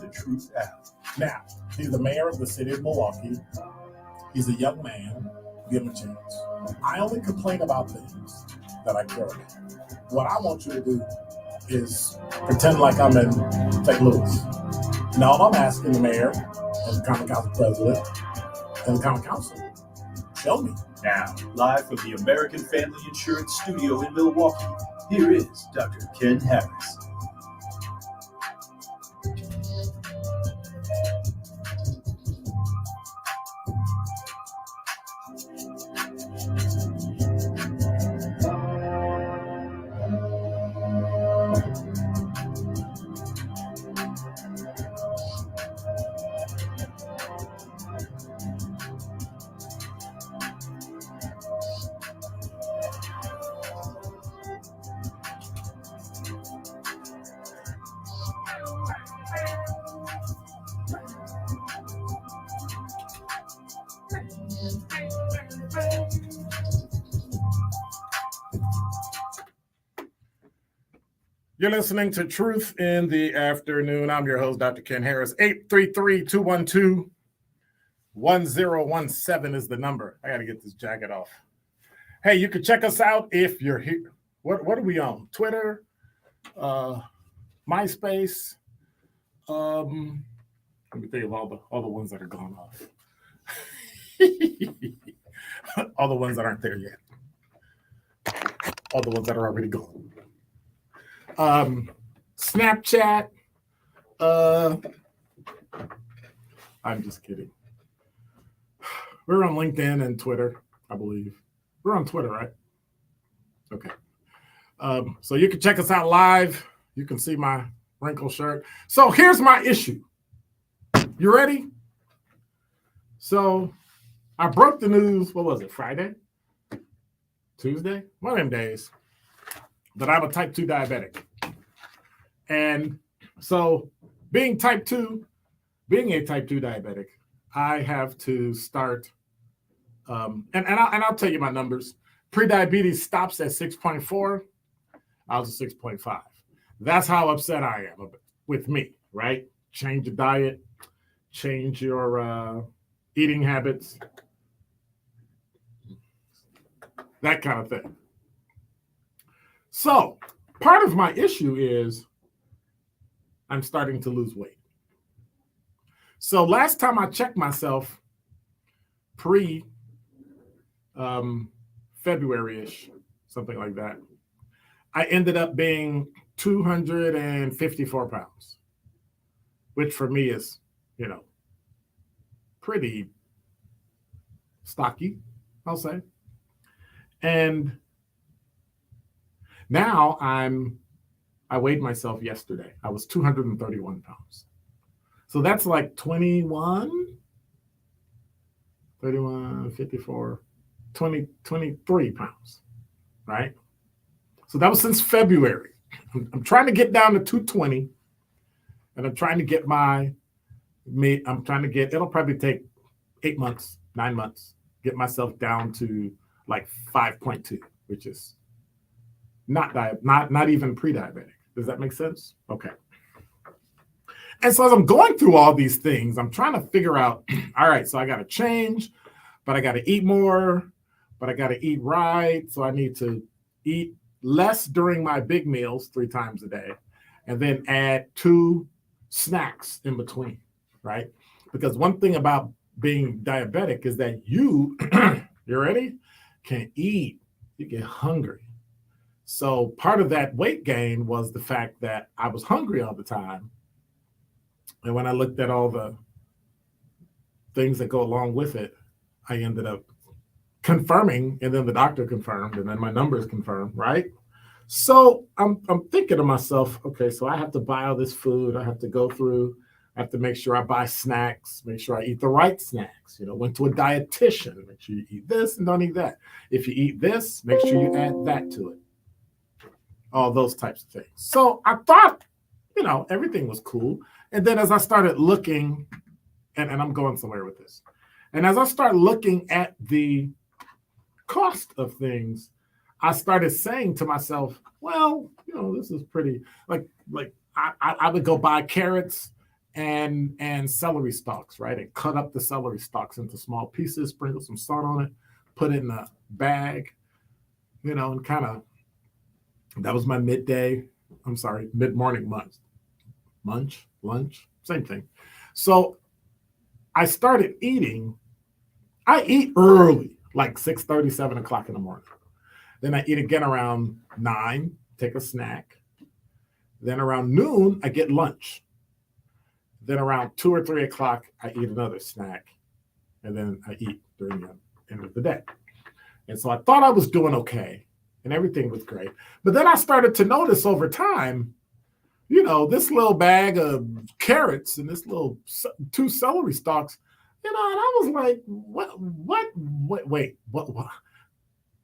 the Truth app. Now, he's the mayor of the city of Milwaukee. He's a young man. Give him a chance. I only complain about things that I care about. What I want you to do is pretend like I'm in St. Louis. Now, I'm asking the mayor and the common council president and the common council, show me. Now, live from the American Family Insurance Studio in Milwaukee, here is Dr. Ken Harris. You're listening to Truth in the Afternoon. I'm your host, Dr. Ken Harris. 833-212-1017 is the number. I got to get this jacket off. Hey, you can check us out if you're here. What are we on? Twitter, MySpace. Let me think of all the ones that are gone off. All the ones that aren't there yet. All the ones that are already gone. Snapchat. I'm just kidding. We're on LinkedIn and Twitter, I believe. We're on Twitter, right? Okay. So you can check us out live. You can see my wrinkled shirt. So here's my issue. You ready? So I broke the news, what was it, Friday? Tuesday? One of them days. That I'm a type 2 diabetic. And so being a type 2 diabetic, I have to start, and I'll tell you my numbers. Prediabetes stops at 6.4. I was at 6.5. That's how upset I am with me, right? Change the diet, change your eating habits, that kind of thing. So part of my issue is I'm starting to lose weight. So last time I checked myself, February-ish, something like that, I ended up being 254 pounds, which for me is, pretty stocky, I'll say. And now I weighed myself yesterday. I was 231 pounds. So that's like 23 pounds, right? So that was since February. I'm trying to get down to 220, and I'm trying to get it'll probably take 8 months, 9 months, get myself down to like 5.2, which is not even pre-diabetic. Does that make sense? Okay. And so as I'm going through all these things, I'm trying to figure out, all right, so I got to change, but I got to eat more, but I got to eat right. So I need to eat less during my big meals 3 times a day, and then add 2 snacks in between, right? Because one thing about being diabetic is that you ready? Can eat, you get hungry. So part of that weight gain was the fact that I was hungry all the time. And when I looked at all the things that go along with it, I ended up confirming, and then the doctor confirmed, and then my numbers confirmed, right? So I'm thinking to myself, okay, so I have to buy all this food. I have to go through, I have to make sure I buy snacks, make sure I eat the right snacks. Went to a dietitian, make sure you eat this and don't eat that. If you eat this, make sure you add that to it. All those types of things. So I thought, everything was cool. And then as I started looking, and I'm going somewhere with this, and as I started looking at the cost of things, I started saying to myself, well, this is pretty, like I would go buy carrots and celery stalks, right? And cut up the celery stalks into small pieces, sprinkle some salt on it, put it in a bag, and kind of, that was my mid-morning lunch, same thing. So I started eating. I eat early, like 6:30, 7 o'clock in the morning. Then I eat again around 9, take a snack. Then around noon, I get lunch. Then around 2 or 3 o'clock, I eat another snack. And then I eat during the end of the day. And so I thought I was doing okay and everything was great. But then I started to notice over time, this little bag of carrots and this little 2 celery stalks, and I was like, wait, what,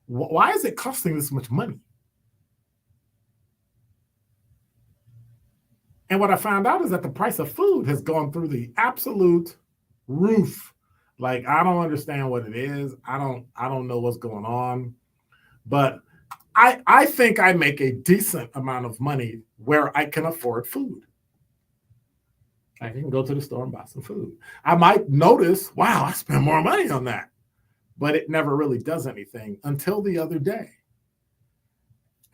why is it costing this much money? And what I found out is that the price of food has gone through the absolute roof. Like, I don't understand what it is. I don't know what's going on. But I think I make a decent amount of money where I can afford food. I can go to the store and buy some food. I might notice, wow, I spend more money on that. But it never really does anything until the other day.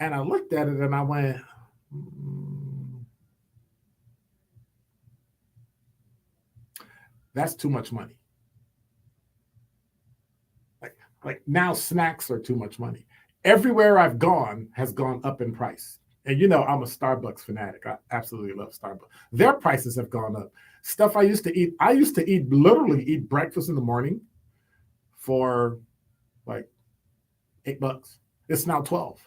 And I looked at it and I went, that's too much money. Like now snacks are too much money. Everywhere I've gone has gone up in price. And I'm a Starbucks fanatic. I absolutely love Starbucks. Their prices have gone up. Stuff I used to literally eat breakfast in the morning for like $8. It's now 12.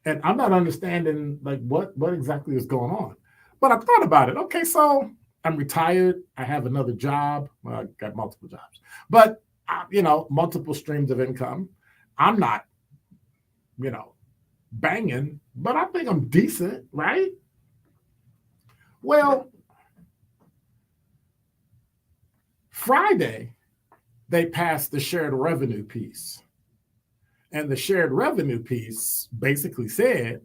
And I'm not understanding like what exactly is going on. But I thought about it. Okay, so I'm retired. I have another job. Well, I got multiple jobs. But, multiple streams of income. I'm not, banging, but I think I'm decent, right? Well, Friday, they passed the shared revenue piece. And the shared revenue piece basically said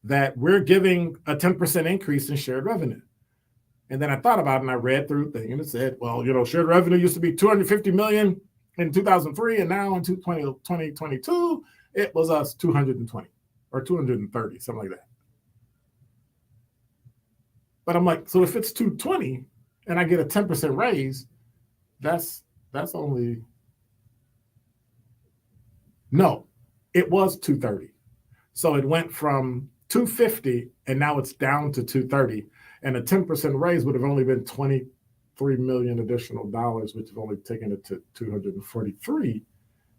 that we're giving a 10% increase in shared revenue. And then I thought about it and I read through the thing and it said, well, shared revenue used to be $250 million in 2003. And now in 2022, it was us 220 or 230, something like that. But I'm like, so if it's 220 and I get a 10% raise, that's only, no, it was 230. So it went from 250 and now it's down to 230. And a 10% raise would have only been $23 million additional dollars, which have only taken it to $243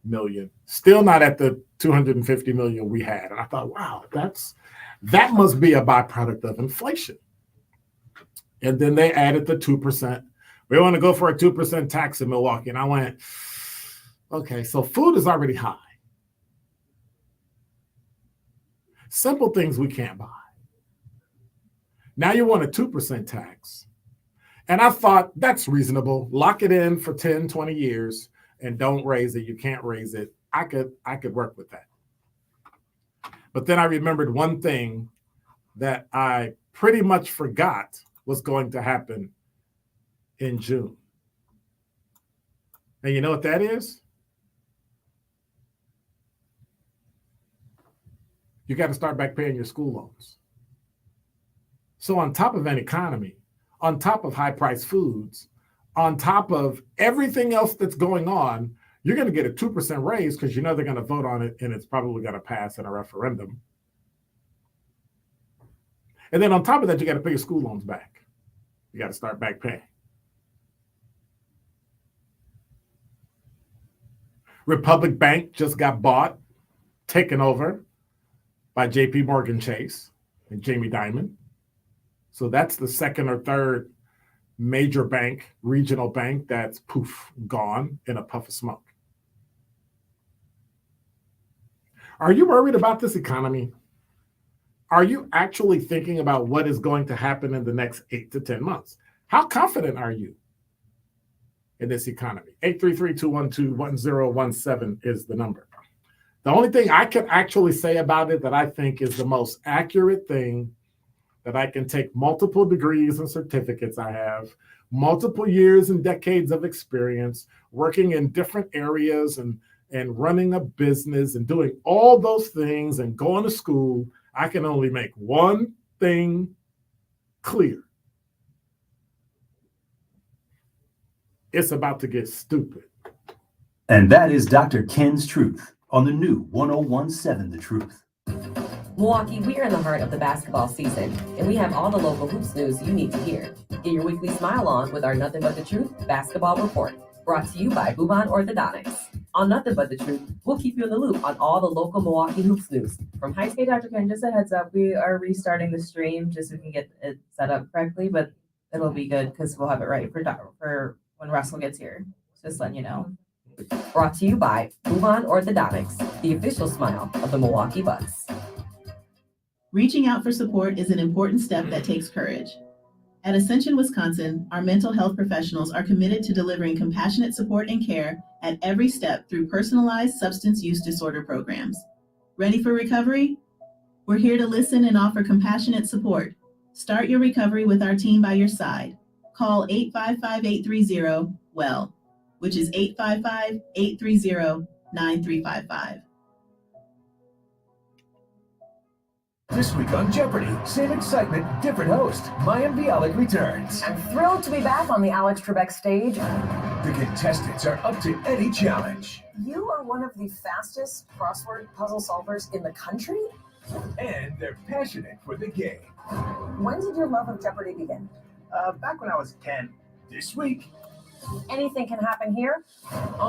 million. Still not at the $250 million we had. And I thought, wow, that must be a byproduct of inflation. And then they added the 2%. We want to go for a 2% tax in Milwaukee. And I went, okay, so food is already high. Simple things we can't buy. Now you want a 2% tax. And I thought that's reasonable. Lock it in for 10, 20 years and don't raise it. You can't raise it. I could work with that. But then I remembered one thing that I pretty much forgot was going to happen in June. And you know what that is? You got to start back paying your school loans. So on top of an economy, on top of high-priced foods, on top of everything else that's going on, you're going to get a 2% raise because they're going to vote on it and it's probably going to pass in a referendum. And then on top of that, you got to pay your school loans back. You got to start back paying. Republic Bank just got bought, taken over by JP Morgan Chase and Jamie Dimon. So that's the second or third major bank, regional bank that's gone in a puff of smoke. Are you worried about this economy? Are you actually thinking about what is going to happen in the next 8 to 10 months? How confident are you in this economy? 833-212-1017 is the number. The only thing I can actually say about it that I think is the most accurate thing that I can take multiple degrees and certificates I have, multiple years and decades of experience working in different areas and running a business and doing all those things and going to school. I can only make one thing clear. It's about to get stupid. And that is Dr. Ken's Truth on the new 1017 The Truth. Milwaukee, we are in the heart of the basketball season, and we have all the local hoops news you need to hear. Get your weekly smile on with our Nothing But the Truth basketball report, brought to you by Bubon Orthodontics. On Nothing But the Truth, we'll keep you in the loop on all the local Milwaukee hoops news. From high school. Hey, Dr. Ken, just a heads up, we are restarting the stream just so we can get it set up correctly, but it'll be good because we'll have it right for when Russell gets here. Just letting you know. Brought to you by Bubon Orthodontics, the official smile of the Milwaukee Bucks. Reaching out for support is an important step that takes courage. At Ascension, Wisconsin, our mental health professionals are committed to delivering compassionate support and care at every step through personalized substance use disorder programs. Ready for recovery? We're here to listen and offer compassionate support. Start your recovery with our team by your side. Call 855-830-WELL, which is 855-830-9355. This week on Jeopardy! Same excitement, different host. Mayim Bialik returns. I'm thrilled to be back on the Alex Trebek stage. The contestants are up to any challenge. You are one of the fastest crossword puzzle solvers in the country? And they're passionate for the game. When did your love of Jeopardy begin? Back when I was 10. This week, Anything can happen here.